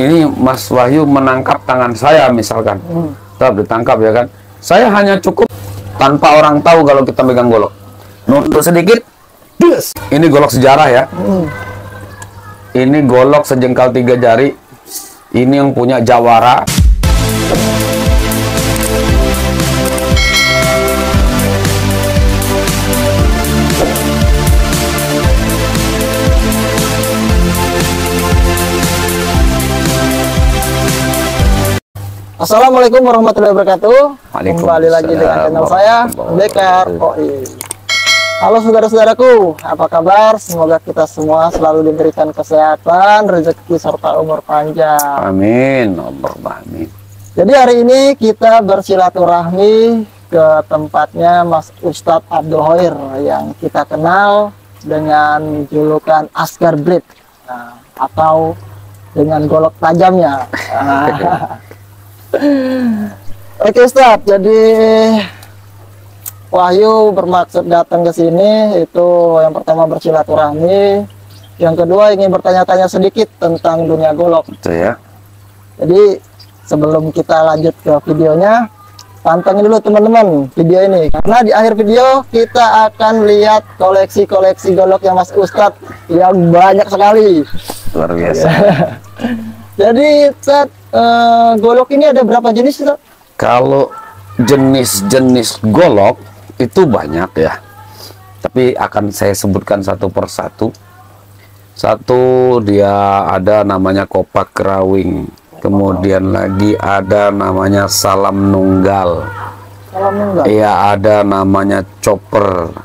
ini Mas Wahyu menangkap tangan saya misalkan, tetap ditangkap ya kan. Saya hanya cukup tanpa orang tahu kalau kita megang golok. Nunduk sedikit, yes. Ini golok sejarah ya. Ini golok sejengkal 3 jari. Ini yang punya Jawara. Assalamualaikum warahmatullahi wabarakatuh. Kembali lagi dengan channel saya, Bekar OI. Halo saudara-saudaraku, apa kabar? Semoga kita semua selalu diberikan kesehatan, rezeki, serta umur panjang. Amin. Allahumma amin. Jadi hari ini kita bersilaturahmi ke tempatnya Mas Ustadz Abdul Hoir yang kita kenal dengan julukan Askar Blade, atau dengan golok tajamnya. Oke Ustadz, jadi Wahyu bermaksud datang ke sini itu yang pertama bersilaturahmi, yang kedua ingin bertanya-tanya sedikit tentang dunia golok. Itu ya. Jadi sebelum kita lanjut ke videonya, pantengin dulu teman-teman video ini, karena di akhir video kita akan lihat koleksi-koleksi golok yang Mas Ustadz yang banyak sekali. Luar biasa. Jadi golok ini ada berapa jenis Ustaz? Kalau jenis-jenis golok itu banyak ya, tapi akan saya sebutkan satu persatu. Satu, dia ada namanya kopak kerawing, kemudian lagi ada namanya salam nunggal. Salam nunggal? Iya, ada namanya chopper,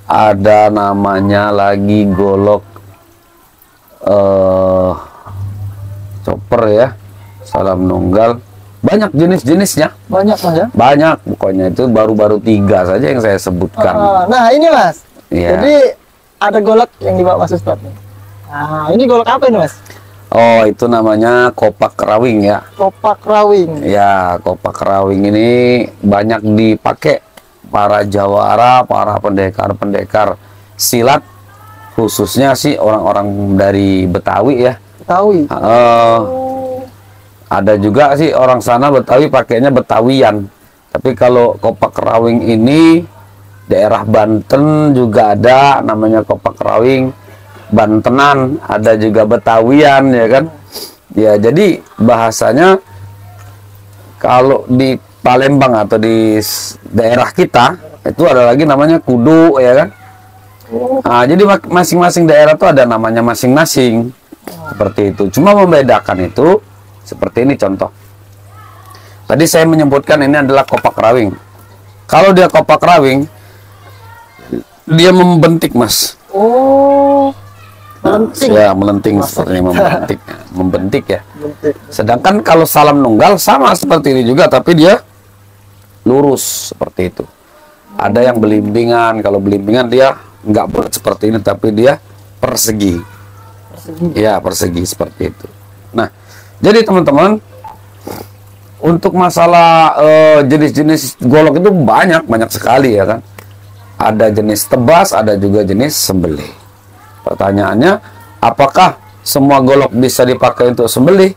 ada namanya lagi golok chopper ya, salam nunggal. Banyak jenis-jenisnya. Banyak Mas ya? Banyak, pokoknya itu baru-baru 3 saja yang saya sebutkan. Nah ini Mas, Iya. jadi ada golok yang dibawa Mas Ustadz. Nah ini golok apa ini Mas? Oh, itu namanya kopak kerawing ya. Kopak kerawing. Ya, kopak kerawing ini banyak dipakai para jawara, para pendekar-pendekar silat, khususnya sih orang-orang dari Betawi ya. Betawi. Ada juga sih orang sana Betawi pakainya Betawian. Tapi kalau kopak kerawing ini daerah Banten juga ada namanya kopak kerawing Bantenan, ada juga Betawian ya kan. Ya, jadi bahasanya kalau di Palembang atau di daerah kita itu ada lagi namanya kudu ya kan. Nah, jadi masing-masing daerah tuh ada namanya masing-masing. Seperti itu. Cuma membedakan itu seperti ini contoh. Tadi saya menyebutkan ini adalah kopak kerawing. Kalau dia kopak kerawing, dia membentik Mas. Oh, melenting. Ya, melenting seperti membentik. Membentik ya. Sedangkan kalau salam nunggal sama seperti ini juga, tapi dia lurus seperti itu. Ada yang belimbingan. Kalau belimbingan dia nggak bulat seperti ini, tapi dia persegi. Ya, persegi seperti itu. Nah, jadi teman-teman, untuk masalah jenis-jenis golok itu banyak sekali ya kan. Ada jenis tebas, ada juga jenis sembelih. Pertanyaannya, apakah semua golok bisa dipakai untuk sembelih?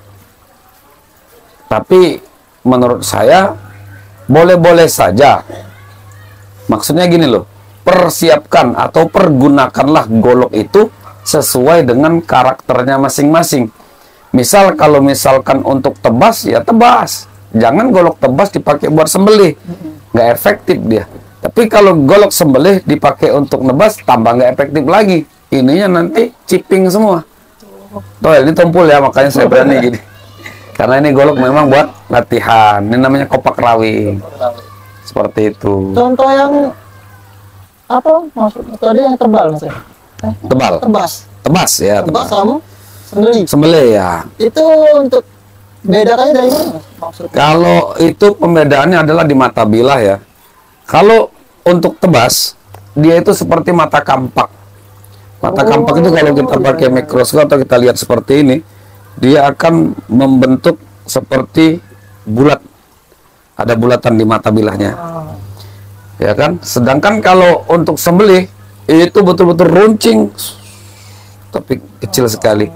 Tapi menurut saya boleh-boleh saja. Maksudnya gini loh, persiapkan atau pergunakanlah golok itu sesuai dengan karakternya masing-masing. Misal kalau misalkan untuk tebas ya tebas, jangan golok tebas dipakai buat sembelih, nggak efektif dia. Tapi kalau golok sembelih dipakai untuk nebas, tambah nggak efektif lagi. Ininya nanti chipping semua. Tuh ini tumpul ya, makanya saya berani gini. Karena ini golok memang buat latihan. Ini namanya kopak kerawing. Seperti itu. Contoh yang apa maksudnya tadi yang tebal Mas ya? Tebal. Tebas ya. Tebas kamu sembelih. Sembelih ya. Itu untuk bedakannya dari mana maksudnya? Kalau itu pembedaannya adalah di mata bilah ya. Kalau untuk tebas, dia itu seperti mata kampak. Mata kampak itu kalau kita pakai mikroskop atau kita lihat seperti ini, dia akan membentuk seperti bulat. Ada bulatan di mata bilahnya. Ya kan? Sedangkan kalau untuk sembelih, itu betul-betul runcing. Tapi kecil sekali.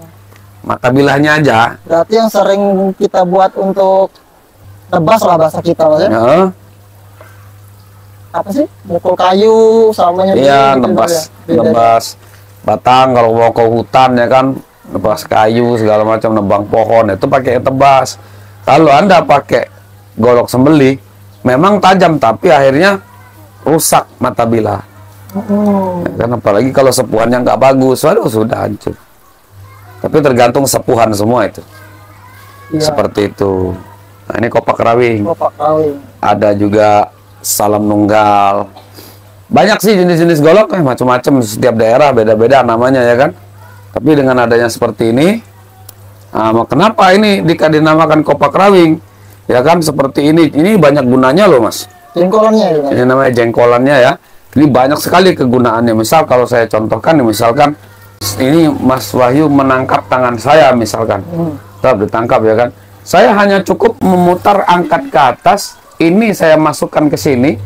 mata bilahnya aja. Berarti yang sering kita buat untuk nebas lah bahasa kita Mas ya. Heeh. Apa sih? Mukul kayu samanya Iya, gitu, nebas, ya? Beda. nebas batang kalau mau ke hutan ya kan, nebas kayu segala macam, nebang pohon itu pakai tebas. Kalau Anda pakai golok sembelih, memang tajam tapi akhirnya rusak mata bilah. Ya kan, apalagi kalau sepuhannya nggak bagus, waduh sudah hancur. Tapi tergantung sepuhan semua itu. Iya. Seperti itu. Nah, ini kopak rawing. Kopak rawing. Ada juga salam nunggal. Banyak sih jenis-jenis golok, macam-macam, setiap daerah beda-beda namanya ya kan. Tapi dengan adanya seperti ini, kenapa ini dinamakan kopak rawing? Ya kan, seperti ini banyak gunanya loh Mas. Jengkolannya ya. Ini namanya jengkolannya ya. Ini banyak sekali kegunaannya. Misal kalau saya contohkan, misalkan ini Mas Wahyu menangkap tangan saya misalkan, tetap ditangkap ya kan. Saya hanya cukup memutar, angkat ke atas, ini saya masukkan ke sini.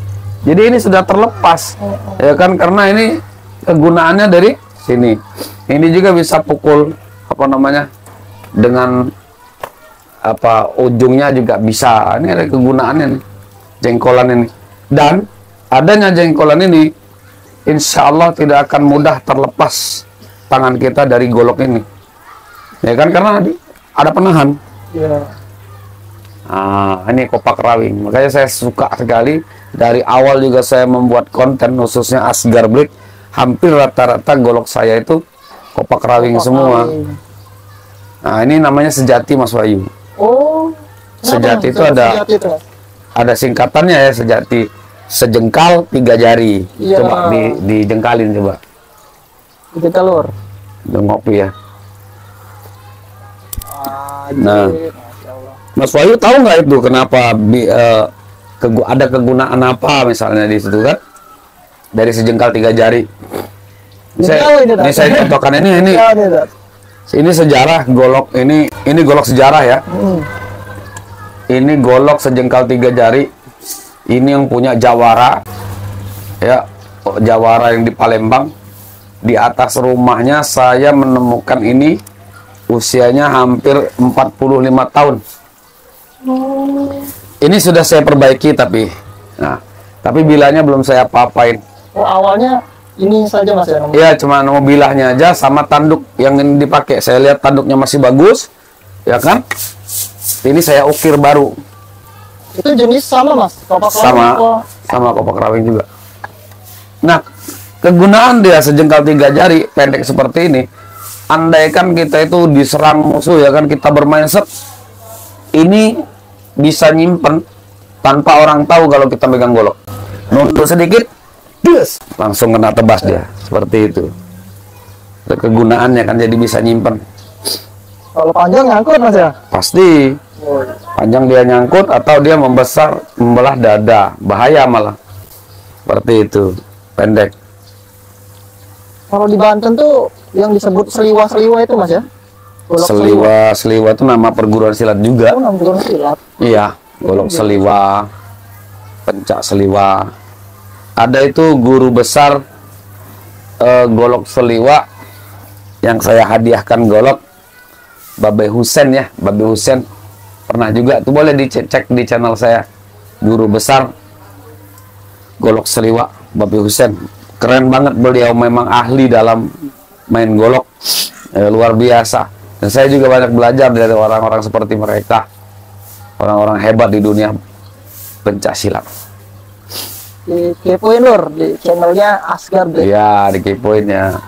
Jadi ini sudah terlepas, ya kan, karena ini kegunaannya dari sini. Ini juga bisa pukul apa namanya dengan apa ujungnya juga bisa. Ini ada kegunaannya nih, jengkolan ini. Dan adanya jengkolan ini, insya Allah tidak akan mudah terlepas tangan kita dari golok ini, ya kan, karena ada penahan. Iya. Ini kopak rawing. Makanya saya suka sekali. Dari awal juga saya membuat konten khususnya Asgar Brick. Hampir rata-rata golok saya itu kopak rawing semua. Nah, ini namanya sejati Mas Wahyu. Oh. Sejati itu ada Sejati itu, Mas? ada singkatannya ya, sejati. Sejengkal 3 jari. Iya. Coba dijengkalin coba. Itu telur. Udah ngopi ya. Nah. Nah. Mas Wahyu tahu nggak itu kenapa ada kegunaan apa misalnya di situ kan? Dari sejengkal 3 jari. Ini saya contohkan ini sejarah golok ini golok sejarah ya. Ini golok sejengkal 3 jari. Ini yang punya Jawara ya, Jawara yang di Palembang. Di atas rumahnya saya menemukan ini, usianya hampir 45 tahun. Ini sudah saya perbaiki tapi bilahnya belum saya apa-apain. Oh, awalnya ini saja Mas ya? Ya, cuma mau bilahnya aja sama tanduk yang ini dipakai. Saya lihat tanduknya masih bagus, ya kan? Ini saya ukir baru. Itu jenis sama Mas? Kopak sama kopak rawing juga. Nah, kegunaan dia sejengkal 3 jari pendek seperti ini, andaikan kita itu diserang musuh ya kan, kita bermain set, ini bisa nyimpen tanpa orang tahu kalau kita megang golok. Nunduk sedikit, des, langsung kena tebas dia. Seperti itu. Kegunaannya kan, jadi bisa nyimpen. Kalau panjang nyangkut Mas ya? Pasti. Panjang dia nyangkut atau dia membesar, membelah dada. Bahaya malah. Seperti itu. Pendek. Kalau di Banten tuh yang disebut seliwa-seliwa itu Mas ya? Golok Seliwa itu nama perguruan silat juga. Oh, nama perguruan silat. Iya, golok seliwa, pencak seliwa. Ada itu guru besar golok seliwa yang saya hadiahkan golok, Babe Husen ya, Babe Husen. Pernah juga, tuh boleh dicek di channel saya. Guru besar golok seliwa, Babe Husen. Keren banget beliau, memang ahli dalam main golok. Luar biasa. Dan saya juga banyak belajar dari orang-orang seperti mereka. Orang-orang hebat di dunia pencak silat. Dikepoin Lur, di channelnya Asgar Brick. Iya, dikepoin ya.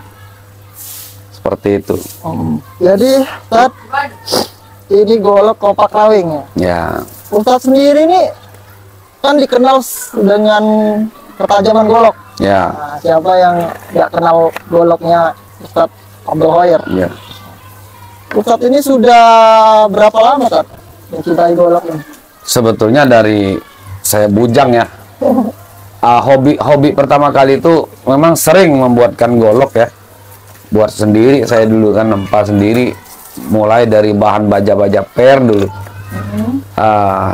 Seperti itu. Jadi, Ustaz, ini golok kopak rawing ya? Ya. Ustaz sendiri ini kan dikenal dengan ketajaman golok. Ya. Nah, siapa yang nggak kenal goloknya Ustaz Abdul Hoyer? Ya. Ustaz ini sudah berapa lama Ustaz mencintai golok ini? Sebetulnya dari saya bujang ya. Hobi pertama kali itu memang sering membuatkan golok ya. Buat sendiri, saya dulu kan nempa sendiri. Mulai dari bahan baja-baja per dulu.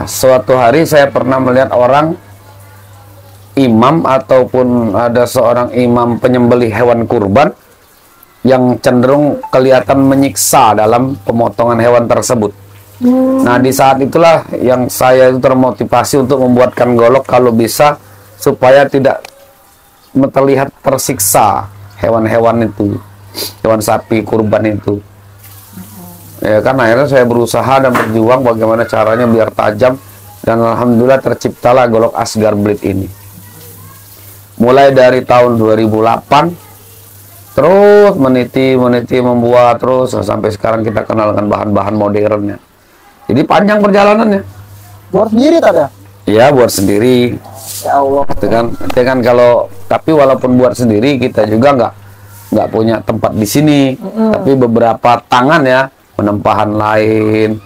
Suatu hari saya pernah melihat orang imam ataupun ada seorang imam penyembelih hewan kurban yang cenderung kelihatan menyiksa dalam pemotongan hewan tersebut. Nah, di saat itulah yang saya itu termotivasi untuk membuatkan golok kalau bisa supaya tidak terlihat tersiksa hewan-hewan itu, hewan sapi kurban itu. Ya kan, akhirnya saya berusaha dan berjuang bagaimana caranya biar tajam, dan alhamdulillah terciptalah golok Asgar Blade ini. Mulai dari tahun 2008 terus meniti membuat terus sampai sekarang kita kenal dengan bahan-bahan modernnya. Jadi panjang perjalanannya. Buat sendiri tadi ya? Iya, buat sendiri. Ya Allah. Itu kan kalau, tapi walaupun buat sendiri kita juga nggak punya tempat di sini. Tapi beberapa tangan ya, penempahan lain,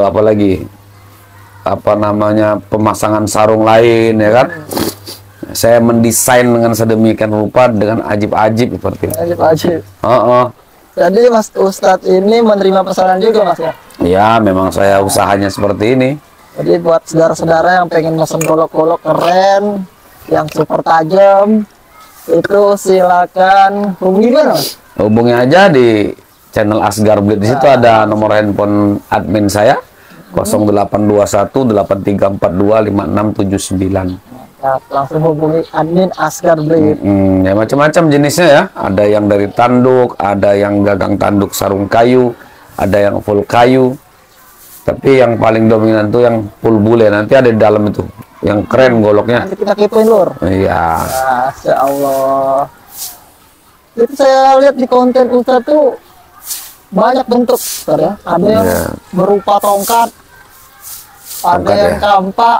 apalagi apa namanya, pemasangan sarung lain ya kan. Saya mendesain dengan sedemikian rupa dengan ajib-ajib seperti itu. Ajib-ajib. Oh. Jadi Mas Ustadz ini menerima pesanan juga Mas ya? Ya, memang saya usahanya seperti ini. Jadi buat saudara-saudara yang pengen mesen golok-golok keren, yang super tajam, itu silakan hubungi mana? Hubungi aja di channel Asgar Blade. Di situ ada nomor handphone admin saya 0821 8342 5679. Ya, langsung hubungi admin Asgar Blade. Ya macam-macam jenisnya ya. Ada yang dari tanduk, ada yang gagang tanduk sarung kayu, ada yang full kayu. Tapi yang paling dominan tuh yang full bule. Nanti ada di dalam itu, yang keren goloknya. Nanti kita kepoin lur. Iya. Masya Allah. Itu saya lihat di konten Ustadz tuh banyak bentuk, Ustadz ya. Ada yang berupa tongkat, ada yang ya. kampak,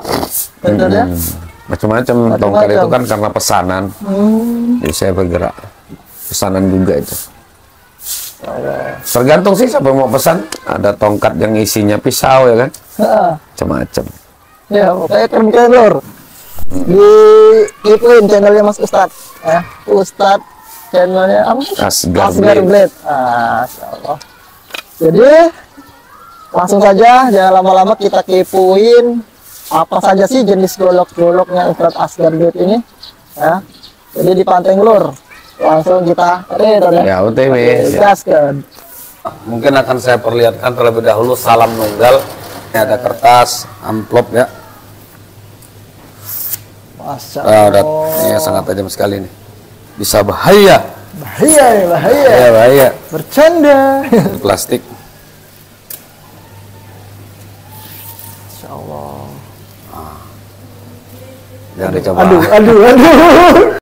betul ya. Macam-macam. Tongkat itu kan karena pesanan. Jadi saya bergerak pesanan juga itu. Tergantung sih siapa mau pesan. Ada tongkat yang isinya pisau ya kan. Macam-macam. Ya, pokoknya keren-keren lur. Di ikutin channelnya Mas Ustadz ya. Ustadz channelnya apa? Asgar Blade. Masya Allah. Jadi langsung saja, jangan lama-lama, kita kepoin apa saja sih jenis golok-goloknya Ustadz Asgar Blade ini ya. Jadi dipanteng lur. Langsung kita ya OTW. Gaskan. Mungkin akan saya perlihatkan terlebih dahulu salam nunggal. Ini ada kertas amplop ya. Masya Allah. Ini sangat tajam sekali nih. Bisa bahaya. Bahaya. Bercanda. Plastik. Masya Allah. Jangan dicoba. Aduh.